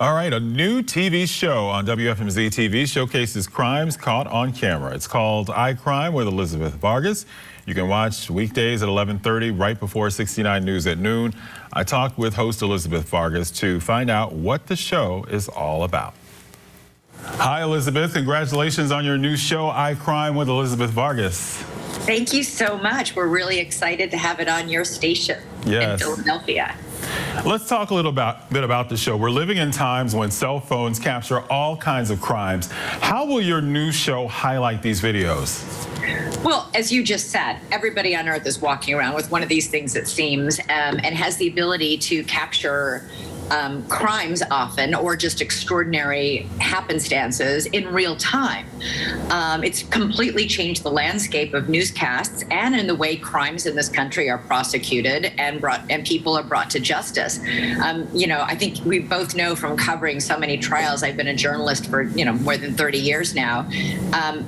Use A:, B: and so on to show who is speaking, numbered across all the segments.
A: All right, a new TV show on WFMZ-TV showcases crimes caught on camera. It's called iCrime with Elizabeth Vargas. You can watch weekdays at 11:30 right before 69 News at noon. I talked with host Elizabeth Vargas to find out what the show is all about. Hi, Elizabeth. Congratulations on your new show, iCrime with Elizabeth Vargas.
B: Thank you so much. We're really excited to have it on your station in Philadelphia.
A: Let's talk a little bit about the show. We're living in times when cell phones capture all kinds of crimes. How will your new show highlight these videos?
B: Well, as you just said, everybody on earth is walking around with one of these things, it seems, and has the ability to capture crimes often, or just extraordinary happenstances in real time. It's completely changed the landscape of newscasts and in the way crimes in this country are prosecuted and people are brought to justice. I think we both know from covering so many trials, I've been a journalist for more than 30 years now,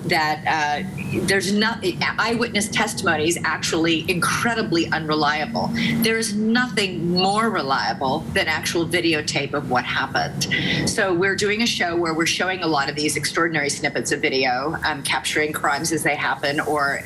B: that there's not eyewitness testimony is actually incredibly unreliable. There is nothing more reliable than actual videotape of what happened. So we're doing a show where we're showing a lot of these extraordinary snippets of video, capturing crimes as they happen, or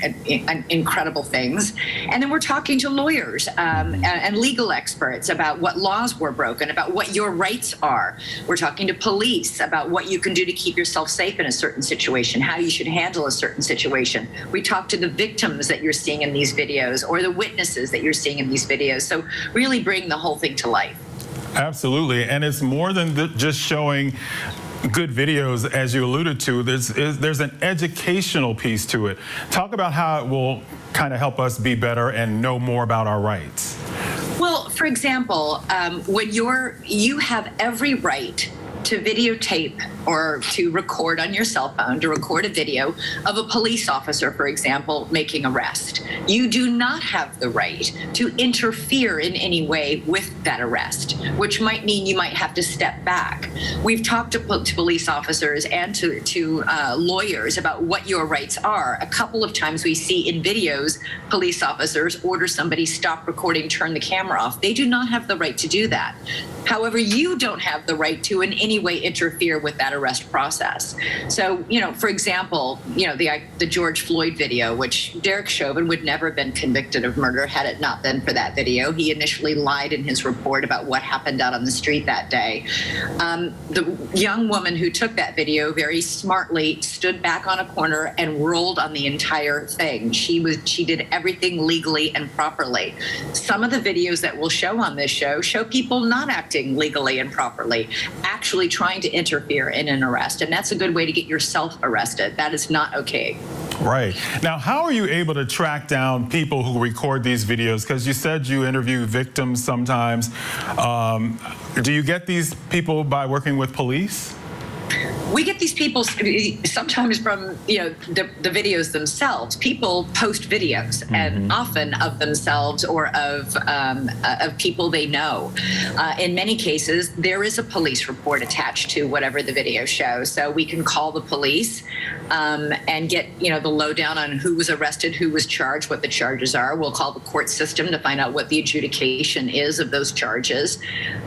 B: incredible things. And then we're talking to lawyers and legal experts about what laws were broken, about what your rights are. We're talking to police about what you can do to keep yourself safe in a certain situation, how you should handle a certain situation. We talk to the victims that you're seeing in these videos, or the witnesses that you're seeing in these videos. So really bring the whole thing to life.
A: Absolutely, and it's more than just showing good videos, as you alluded to. There's an educational piece to it. Talk about how it will kind of help us be better and know more about our rights.
B: Well, for example, when you have every right to videotape or to record on your cell phone, to record a video of a police officer, for example, making arrest. You do not have the right to interfere in any way with that arrest, which might mean you might have to step back. We've talked to police officers and to lawyers about what your rights are. A couple of times we see in videos, police officers order somebody, stop recording, turn the camera off. They do not have the right to do that. However, you don't have the right to in any way interfere with that arrest process. So, for example, the George Floyd video, which Derek Chauvin would never have been convicted of murder had it not been for that video. He initially lied in his report about what happened out on the street that day. The young woman who took that video very smartly stood back on a corner and rolled on the entire thing. She did everything legally and properly. Some of the videos that we'll show on this show people not acting legally and properly, actually trying to interfere in an arrest. And that's a good way to get yourself arrested. That is not okay.
A: Right. Now, how are you able to track down people who record these videos? Because you said you interview victims sometimes. Do you get these people by working with police?
B: We get these people sometimes from the videos themselves. People post videos, and often of themselves or of people they know. In many cases, there is a police report attached to whatever the video shows, so we can call the police and get the lowdown on who was arrested, who was charged, what the charges are. We'll call the court system to find out what the adjudication is of those charges.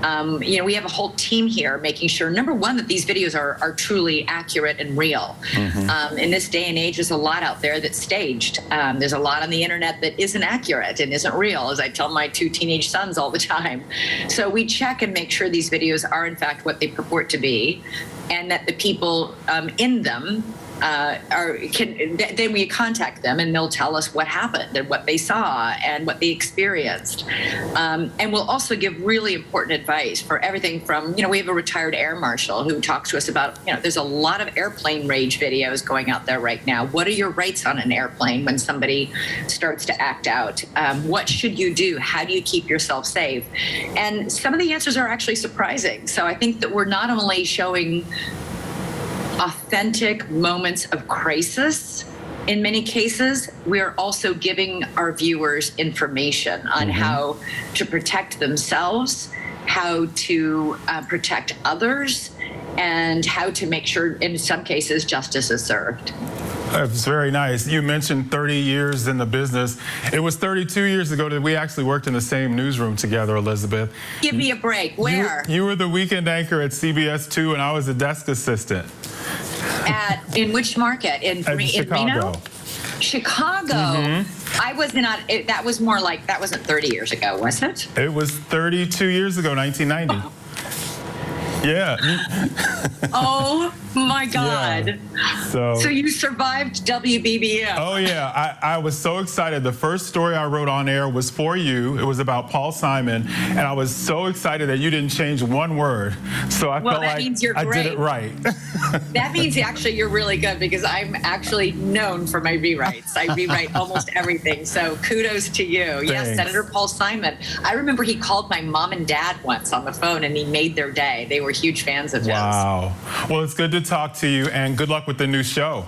B: We have a whole team here making sure, number one, that these videos are truly accurate and real. In this day and age, there's a lot out there that's staged. There's a lot on the internet that isn't accurate and isn't real, as I tell my 2 teenage sons all the time. So we check and make sure these videos are in fact what they purport to be, and that the people in them then we contact them and they'll tell us what happened and what they saw and what they experienced. And we'll also give really important advice for everything from, we have a retired air marshal who talks to us about, there's a lot of airplane rage videos going out there right now. What are your rights on an airplane when somebody starts to act out? What should you do? How do you keep yourself safe? And some of the answers are actually surprising. So I think that we're not only showing authentic moments of crisis. In many cases, we're also giving our viewers information on how to protect themselves, how to protect others, and how to make sure, in some cases, justice is served.
A: It's very nice. You mentioned 30 years in the business. It was 32 years ago that we actually worked in the same newsroom together, Elizabeth.
B: Give me a break. Where?
A: You were the weekend anchor at CBS 2, and I was a desk assistant.
B: In which market? In
A: Chicago.
B: Reno? Chicago. I was not. That was more like, that wasn't 30 years ago, was it?
A: It was 32 years ago, 1990. Yeah.
B: Oh my God.
A: Yeah.
B: So you survived WBBM.
A: Oh yeah, I was so excited. The first story I wrote on air was for you. It was about Paul Simon, and I was so excited that you didn't change one word. So I felt like I did it right.
B: That means actually you're really good, because I'm actually known for my rewrites. I rewrite almost everything. So kudos to you.
A: Thanks.
B: Yes, Senator Paul Simon. I remember he called my mom and dad once on the phone, and he made their day. They were huge fans of his.
A: Wow. Well, it's good to talk to you, and good luck with the new show.